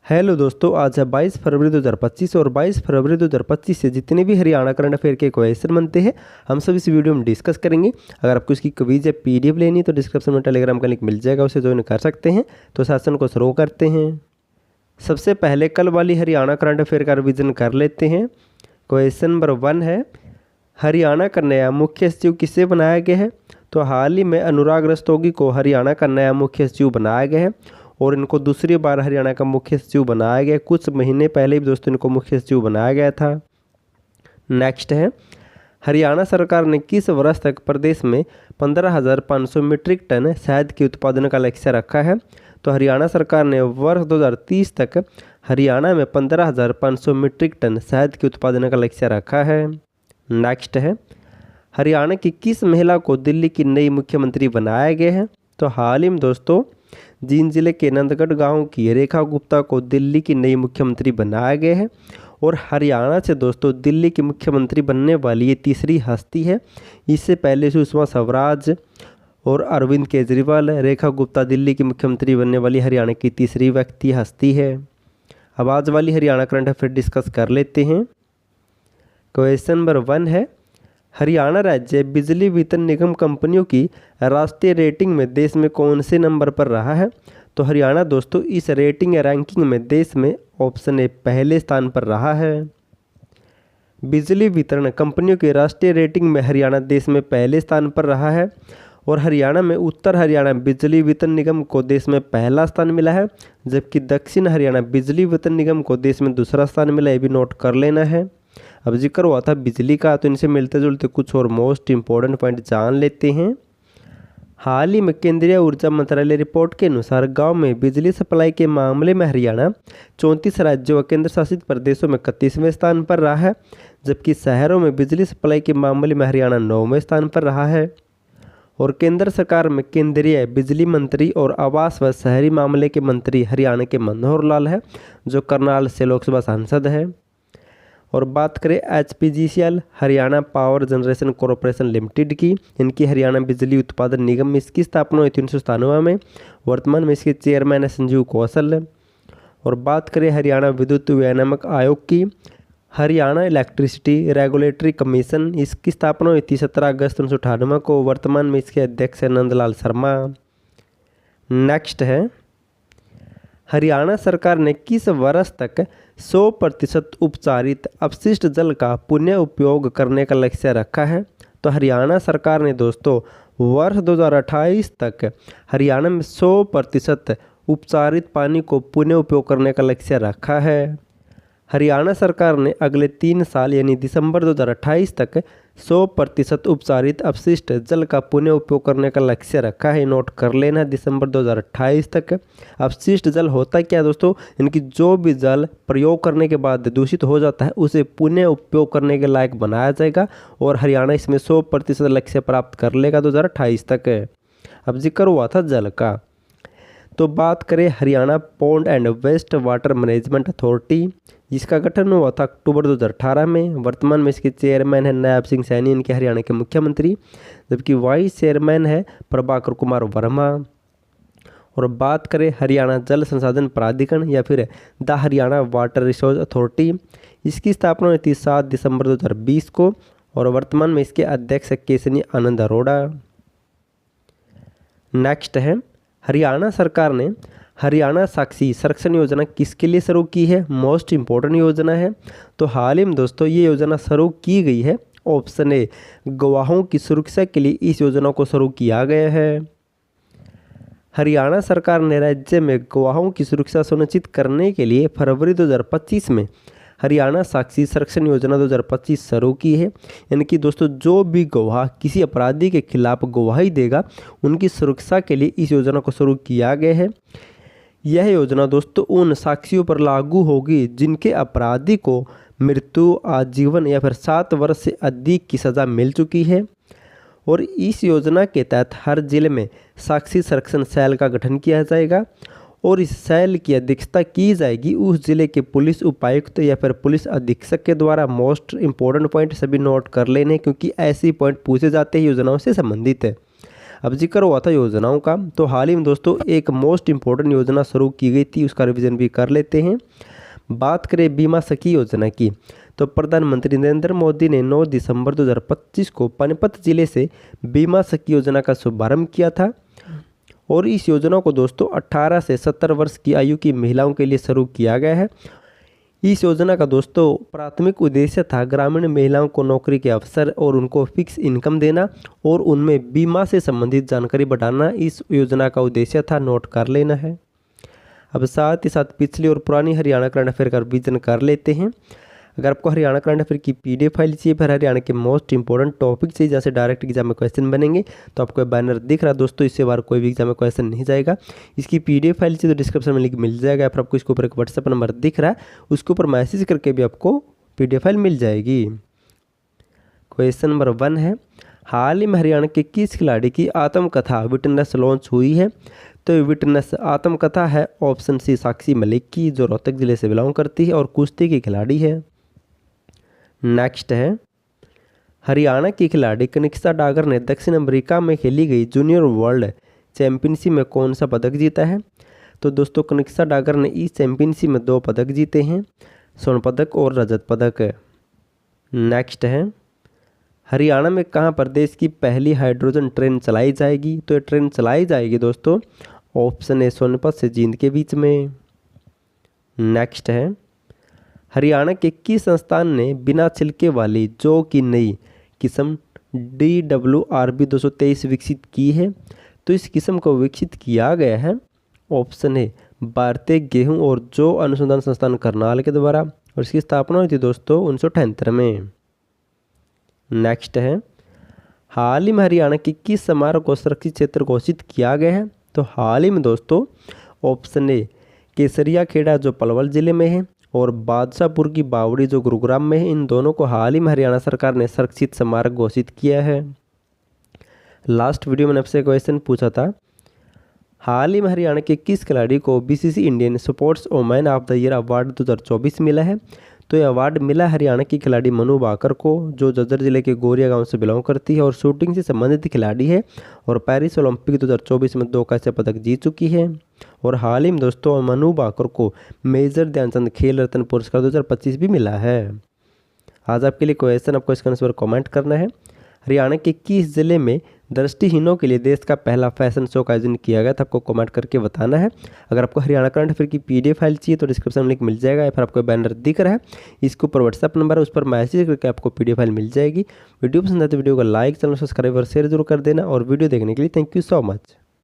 Hello दोस्तों, आज है 22 फरवरी 2025 और 22 फरवरी 2025 से जितने भी हरियाणा करंट अफेयर के क्वेश्चन बनते हैं हम सब इस वीडियो में डिस्कस करेंगे। अगर आपको इसकी क्विज या पीडीएफ लेनी है तो डिस्क्रिप्शन में टेलीग्राम का लिंक मिल जाएगा, उसे ज्वाइन कर सकते हैं। तो सेशन को शुरू करते हैं। सबसे पहले कल वाली हरियाणा करंट अफेयर का रिविजन कर लेते हैं। क्वेश्चन नंबर 1 है, हरियाणा का नया मुख्य सचिव किसे बनाया गया है? तो हाल ही में अनुराग रस्तोगी को हरियाणा का नया मुख्य सचिव बनाया गया है और इनको दूसरी बार हरियाणा का मुख्य सचिव बनाया गया। कुछ महीने पहले भी दोस्तों इनको मुख्य सचिव बनाया गया था। नेक्स्ट है, हरियाणा सरकार ने किस वर्ष तक प्रदेश में 15,500 मीट्रिक टन शहद के उत्पादन का लक्ष्य रखा है? तो हरियाणा सरकार ने वर्ष 2030 तक हरियाणा में 15,500 मीट्रिक टन शहद के उत्पादन का लक्ष्य रखा है। नेक्स्ट है, हरियाणा की किस महिला को दिल्ली की नई मुख्यमंत्री बनाया गया है? तो हाल ही में दोस्तों जींद जिले के नंदगढ़ गांव की रेखा गुप्ता को दिल्ली की नई मुख्यमंत्री बनाया गया है और हरियाणा से दोस्तों दिल्ली की मुख्यमंत्री बनने वाली ये तीसरी हस्ती है। इससे पहले सुषमा स्वराज और अरविंद केजरीवाल, रेखा गुप्ता दिल्ली की मुख्यमंत्री बनने वाली हरियाणा की तीसरी व्यक्ति हस्ती है। अब आज वाली हरियाणा करंट अफेयर डिस्कस कर लेते हैं। क्वेश्चन नंबर 1 है, हरियाणा राज्य बिजली वितरण निगम कंपनियों की राष्ट्रीय रेटिंग में देश में कौन से नंबर पर रहा है? तो हरियाणा दोस्तों इस रेटिंग या रैंकिंग में देश में ऑप्शन ए पहले स्थान पर रहा है। बिजली वितरण कंपनियों की राष्ट्रीय रेटिंग में हरियाणा देश में पहले स्थान पर रहा है और हरियाणा में उत्तर हरियाणा बिजली वितरण निगम को देश में पहला स्थान मिला है, जबकि दक्षिण हरियाणा बिजली वितरण निगम को देश में दूसरा स्थान मिला। ये भी नोट कर लेना है। अब जिक्र हुआ था बिजली का, तो इनसे मिलते जुलते कुछ और मोस्ट इंपॉर्टेंट पॉइंट जान लेते हैं। हाल ही में केंद्रीय ऊर्जा मंत्रालय रिपोर्ट के अनुसार गांव में बिजली सप्लाई के मामले में हरियाणा 34 राज्यों व केंद्र शासित प्रदेशों में 31वें स्थान पर रहा है, जबकि शहरों में बिजली सप्लाई के मामले में हरियाणा 9वें स्थान पर रहा है। और केंद्र सरकार में केंद्रीय बिजली मंत्री और आवास व शहरी मामले के मंत्री हरियाणा के मनोहर लाल है, जो करनाल से लोकसभा सांसद है। और बात करें HPGCL Haryana power generation corporation limited की, इनकी हरियाणा बिजली उत्पादन निगम में इसकी स्थापना हुई 1997 में। वर्तमान में इसके चेयरमैन है संजीव कौशल। और बात करें हरियाणा विद्युत विनियामक आयोग की, हरियाणा इलेक्ट्रिसिटी रेगुलेटरी कमीशन, इसकी स्थापना हुई थी 17 अगस्त 1998 को। वर्तमान में इसके अध्यक्ष है नंदलाल शर्मा। नेक्स्ट है, हरियाणा सरकार ने किस वर्ष तक 100% उपचारित अपशिष्ट जल का पुनः उपयोग करने का लक्ष्य रखा है? तो हरियाणा सरकार ने दोस्तों वर्ष 2028 तक हरियाणा में 100% उपचारित पानी को पुनः उपयोग करने का लक्ष्य रखा है। हरियाणा सरकार ने अगले 3 साल यानी दिसंबर 2028 तक 100% उपचारित अपशिष्ट जल का पुनः उपयोग करने का लक्ष्य रखा है। नोट कर लेना, दिसंबर 2028 तक। अपशिष्ट जल होता क्या दोस्तों? इनकी जो भी जल प्रयोग करने के बाद दूषित हो जाता है उसे पुनः उपयोग करने के लायक बनाया जाएगा और हरियाणा इसमें 100% लक्ष्य प्राप्त कर लेगा 2028 तक। अब जिक्र हुआ था जल का, तो बात करें Haryana pond and waste water management authority, जिसका गठन हुआ था अक्टूबर 2018 में। वर्तमान में इसके चेयरमैन है नायब सिंह सैनी, इनके हरियाणा के मुख्यमंत्री, जबकि वाइस चेयरमैन है प्रभाकर कुमार वर्मा। और बात करें हरियाणा जल संसाधन प्राधिकरण या फिर the Haryana water resource authority, इसकी स्थापना हुई थी 7 दिसंबर 2020 को और वर्तमान में इसके अध्यक्ष केसनी आनंद अरोड़ा। नेक्स्ट है, हरियाणा सरकार ने हरियाणा साक्षी संरक्षण योजना किसके लिए शुरू की है? मोस्ट इंपॉर्टेंट योजना है। तो हाल ही में दोस्तों ये योजना शुरू की गई है। ऑप्शन ए, गवाहों की सुरक्षा के लिए इस योजना को शुरू किया गया है। हरियाणा सरकार ने राज्य में गवाहों की सुरक्षा सुनिश्चित करने के लिए फरवरी 2025 में हरियाणा साक्षी संरक्षण योजना 2025 शुरू की है। यानी कि दोस्तों जो भी गवाह किसी अपराधी के खिलाफ गवाही देगा उनकी सुरक्षा के लिए इस योजना को शुरू किया गया है। यह योजना दोस्तों उन साक्षियों पर लागू होगी जिनके अपराधी को मृत्यु, आजीवन या फिर 7 वर्ष से अधिक की सज़ा मिल चुकी है। और इस योजना के तहत हर जिले में साक्षी संरक्षण सेल का गठन किया जाएगा और इस सेल की अध्यक्षता की जाएगी उस जिले के पुलिस उपायुक्त या फिर पुलिस अधीक्षक के द्वारा। मोस्ट इंपॉर्टेंट पॉइंट सभी नोट कर लेने, क्योंकि ऐसे पॉइंट पूछे जाते हैं योजनाओं से संबंधित है। अब जिक्र हुआ था योजनाओं का, तो हाल ही में दोस्तों एक मोस्ट इम्पोर्टेंट योजना शुरू की गई थी, उसका रिवीजन भी कर लेते हैं। बात करें बीमा सखी योजना की, तो प्रधानमंत्री नरेंद्र मोदी ने 9 दिसंबर 2025 को पानीपत जिले से बीमा सखी योजना का शुभारंभ किया था। और इस योजना को दोस्तों 18 से 70 वर्ष की आयु की महिलाओं के लिए शुरू किया गया है। इस योजना का दोस्तों प्राथमिक उद्देश्य था ग्रामीण महिलाओं को नौकरी के अवसर और उनको फिक्स इनकम देना और उनमें बीमा से संबंधित जानकारी बढ़ाना इस योजना का उद्देश्य था, नोट कर लेना है। अब साथ ही साथ पिछली और पुरानी हरियाणा करंट अफेयर का रिवीजन कर लेते हैं। अगर आपको हरियाणा करंट अफेयर की PDF फाइल चाहिए, फिर हरियाणा के मोस्ट इंपॉर्टेंट टॉपिक चाहिए जहाँ से डायरेक्ट एग्जाम में क्वेश्चन बनेंगे, तो आपको बैनर दिख रहा है दोस्तों, इससे बार कोई भी एग्जाम में क्वेश्चन नहीं जाएगा। इसकी PDF फाइल चाहिए तो डिस्क्रिप्शन में लिंक मिल जाएगा, फिर आपको इसके ऊपर एक व्हाट्सएप नंबर दिख रहा है, उसके ऊपर मैसेज करके भी आपको PDF फाइल मिल जाएगी। क्वेश्चन नंबर 1 है, हाल ही में हरियाणा के किस खिलाड़ी की आत्मकथा विटनेस लॉन्च हुई है? तो विटनेस आत्मकथा है ऑप्शन सी साक्षी मलिक की, जो रोहतक जिले से बिलोंग करती है और कुश्ती की खिलाड़ी है। नेक्स्ट है, हरियाणा की खिलाड़ी कनिष्का डागर ने दक्षिण अमेरिका में खेली गई जूनियर वर्ल्ड चैंपियनशिप में कौन सा पदक जीता है? तो दोस्तों कनिष्का डागर ने इस चैंपियनशिप में 2 पदक जीते हैं, स्वर्ण पदक और रजत पदक। नेक्स्ट है, हरियाणा में कहाँ प्रदेश की पहली हाइड्रोजन ट्रेन चलाई जाएगी? तो ये ट्रेन चलाई जाएगी दोस्तों ऑप्शन ए सोनीपत से जींद के बीच में। नेक्स्ट है, हरियाणा के किस संस्थान ने बिना छिलके वाली जौ की नई किस्म DWRB 223 विकसित की है? तो इस किस्म को विकसित किया गया है ऑप्शन ए भारतीय गेहूं और जौ अनुसंधान संस्थान करनाल के द्वारा, और इसकी स्थापना हुई थी दोस्तों 1978 में। नेक्स्ट है, हाल ही में हरियाणा के किस समारोह को सुरक्षित क्षेत्र घोषित किया गया है? तो हाल ही में दोस्तों ऑप्शन ए केसरिया खेड़ा जो पलवल जिले में है और बादशाहपुर की बावड़ी जो गुरुग्राम में है, इन दोनों को हाल ही में हरियाणा सरकार ने सुरक्षित स्मारक घोषित किया है। लास्ट वीडियो में आपसे क्वेश्चन पूछा था, हाल ही में हरियाणा के किस खिलाड़ी को BCC Indian sports women of the year award 2024 मिला है? तो ये अवार्ड मिला हरियाणा की खिलाड़ी मनु भाकर को, जो जज्जर जिले के गोरिया गांव से बिलोंग करती है और शूटिंग से संबंधित खिलाड़ी है और पेरिस ओलंपिक 2024 में 2 कांस्य पदक जीत चुकी है। और हाल ही में दोस्तों मनु भाकर को मेजर ध्यानचंद खेल रत्न पुरस्कार 2025 भी मिला है। आज आपके लिए क्वेश्चन, आपको इसका आंसर कमेंट करना है, हरियाणा के किस जिले में दृष्टिहीनों के लिए देश का पहला फैशन शो का आयोजन किया गया था? आपको कमेंट करके बताना है। अगर आपको हरियाणा करंट अफेयर की PDF फाइल चाहिए तो डिस्क्रिप्शन में लिंक मिल जाएगा, या फिर आपको बैनर दिख रहा है, इसके ऊपर व्हाट्सएप नंबर है, उस पर मैसेज करके आपको PDF फाइल मिल जाएगी। वीडियो पसंद आए तो वीडियो को लाइक, चैनल सब्सक्राइब और शेयर जरूर कर देना, और वीडियो देखने के लिए थैंक यू सो मच।